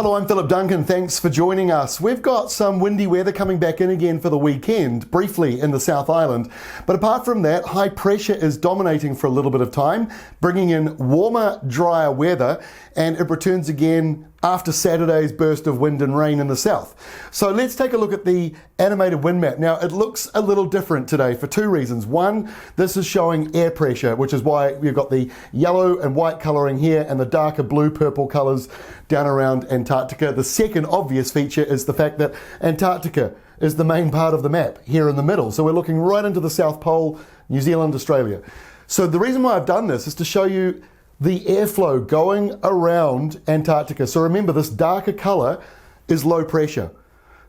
Hello, I'm Philip Duncan. Thanks for joining us. We've got some windy weather coming back in again for the weekend, briefly in the South Island. But apart from that, high pressure is dominating for a little bit of time, bringing in warmer, drier weather, and it returns again after Saturday's burst of wind and rain in the south. So let's take a look at the animated wind map. Now, it looks a little different today for two reasons. One, this is showing air pressure, which is why we've got the yellow and white colouring here and the darker blue purple colours down around Antarctica. The second obvious feature is the fact that Antarctica is the main part of the map here in the middle. So we're looking right into the South Pole, New Zealand, Australia. So the reason why I've done this is to show you the airflow going around Antarctica. So remember, this darker colour is low pressure.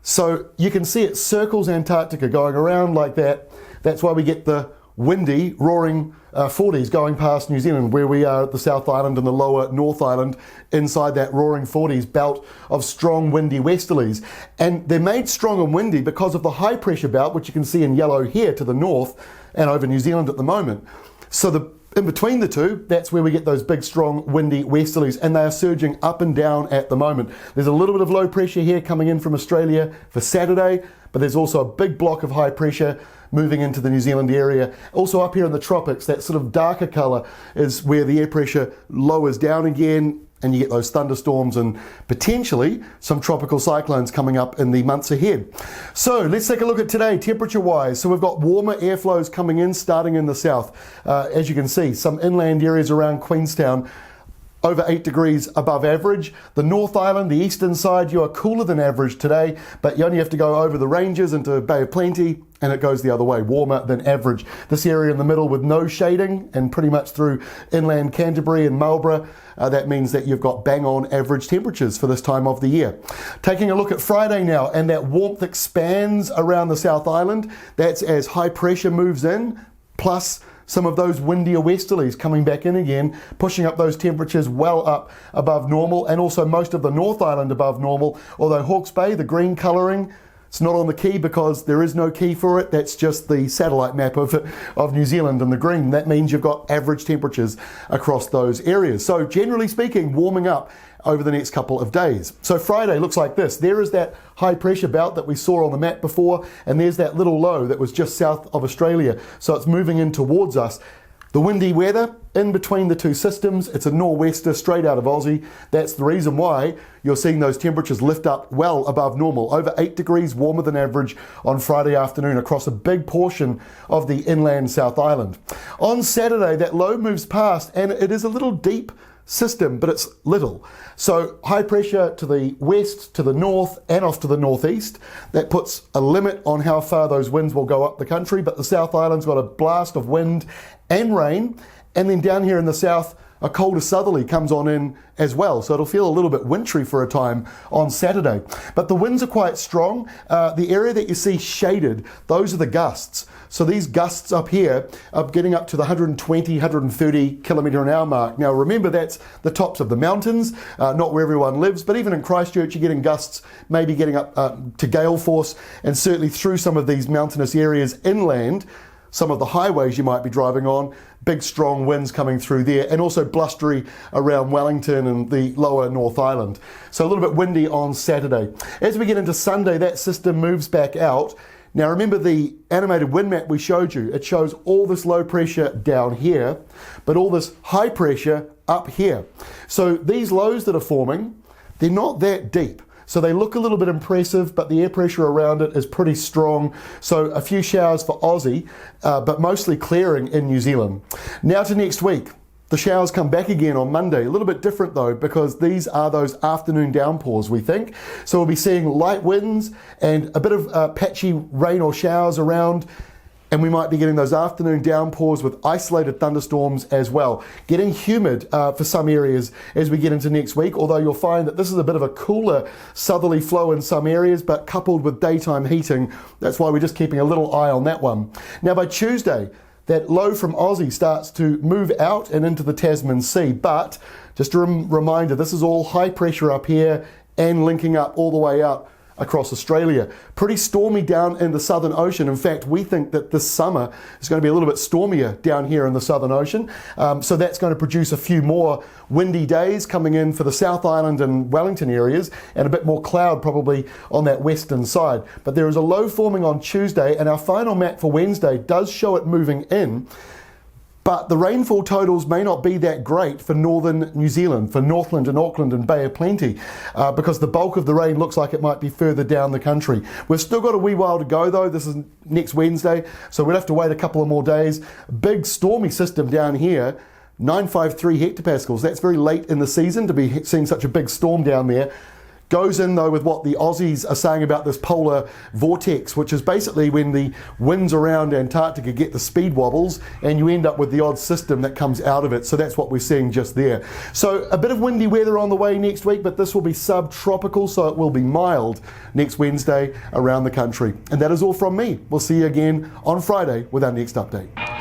So you can see it circles Antarctica going around like that. That's why we get the windy, roaring 40s going past New Zealand, where we are at the South Island and the lower North Island, inside that roaring 40s belt of strong windy westerlies. And they're made strong and windy because of the high pressure belt, which you can see in yellow here to the north and over New Zealand at the moment. So in between the two, that's where we get those big, strong, windy westerlies, and they are surging up and down at the moment. There's a little bit of low pressure here coming in from Australia for Saturday, but there's also a big block of high pressure moving into the New Zealand area. Also up here in the tropics, that sort of darker colour is where the air pressure lowers down again, and you get those thunderstorms and potentially some tropical cyclones coming up in the months ahead. So let's take a look at today, temperature-wise. So we've got warmer airflows coming in, starting in the south. As you can see, some inland areas around Queenstown, over 8 degrees above average. The North Island, the eastern side, you are cooler than average today, but you only have to go over the ranges into Bay of Plenty, and it goes the other way, warmer than average. This area in the middle with no shading, and pretty much through inland Canterbury and Marlborough, that means that you've got bang on average temperatures for this time of the year. Taking a look at Friday now, and that warmth expands around the South Island. That's as high pressure moves in, plus some of those windier westerlies coming back in again, pushing up those temperatures well up above normal, and also most of the North Island above normal. Although Hawke's Bay, the green colouring, it's not on the key because there is no key for it. That's just the satellite map of New Zealand and the green. That means you've got average temperatures across those areas. So generally speaking, warming up over the next couple of days. So Friday looks like this. There is that high pressure belt that we saw on the map before, and there's that little low that was just south of Australia. So it's moving in towards us. The windy weather in between the two systems, it's a nor'wester straight out of Aussie. That's the reason why you're seeing those temperatures lift up well above normal. Over 8 degrees warmer than average on Friday afternoon across a big portion of the inland South Island. On Saturday, that low moves past, and it is a little deep system, but it's little. So high pressure to the west, to the north, and off to the northeast. That puts a limit on how far those winds will go up the country, but the South Island's got a blast of wind and rain, and then down here in the south, a colder southerly comes on in as well, so it'll feel a little bit wintry for a time on Saturday. But the winds are quite strong. The area that you see shaded, those are the gusts. So these gusts up here are getting up to the 120, 130 kilometre an hour mark. Now remember, that's the tops of the mountains, not where everyone lives, but even in Christchurch you're getting gusts maybe getting up to gale force, and certainly through some of these mountainous areas inland, some of the highways you might be driving on, big strong winds coming through there, and also blustery around Wellington and the lower North Island. So a little bit windy on Saturday. As we get into Sunday, that system moves back out. Now remember the animated wind map we showed you, it shows all this low pressure down here, but all this high pressure up here. So these lows that are forming, they're not that deep. So they look a little bit impressive, but the air pressure around it is pretty strong. So a few showers for Aussie, but mostly clearing in New Zealand. Now to next week. The showers come back again on Monday. A little bit different though, because these are those afternoon downpours, we think. So we'll be seeing light winds and a bit of patchy rain or showers around. And we might be getting those afternoon downpours with isolated thunderstorms as well. Getting humid for some areas as we get into next week, although you'll find that this is a bit of a cooler southerly flow in some areas, but coupled with daytime heating, that's why we're just keeping a little eye on that one. Now by Tuesday, that low from Aussie starts to move out and into the Tasman Sea, but just a reminder, this is all high pressure up here and linking up all the way up across Australia. Pretty stormy down in the Southern Ocean. In fact, we think that this summer is going to be a little bit stormier down here in the Southern Ocean. So that's going to produce a few more windy days coming in for the South Island and Wellington areas, and a bit more cloud probably on that western side. But there is a low forming on Tuesday, and our final map for Wednesday does show it moving in. But the rainfall totals may not be that great for northern New Zealand, for Northland and Auckland and Bay of Plenty, because the bulk of the rain looks like it might be further down the country. We've still got a wee while to go though. This is next Wednesday, so we'll have to wait a couple of more days. Big stormy system down here, 953 hectopascals. That's very late in the season to be seeing such a big storm down there. Goes in though with what the Aussies are saying about this polar vortex, which is basically when the winds around Antarctica get the speed wobbles and you end up with the odd system that comes out of it. So that's what we're seeing just there. So a bit of windy weather on the way next week, but this will be subtropical, so it will be mild next Wednesday around the country. And that is all from me. We'll see you again on Friday with our next update.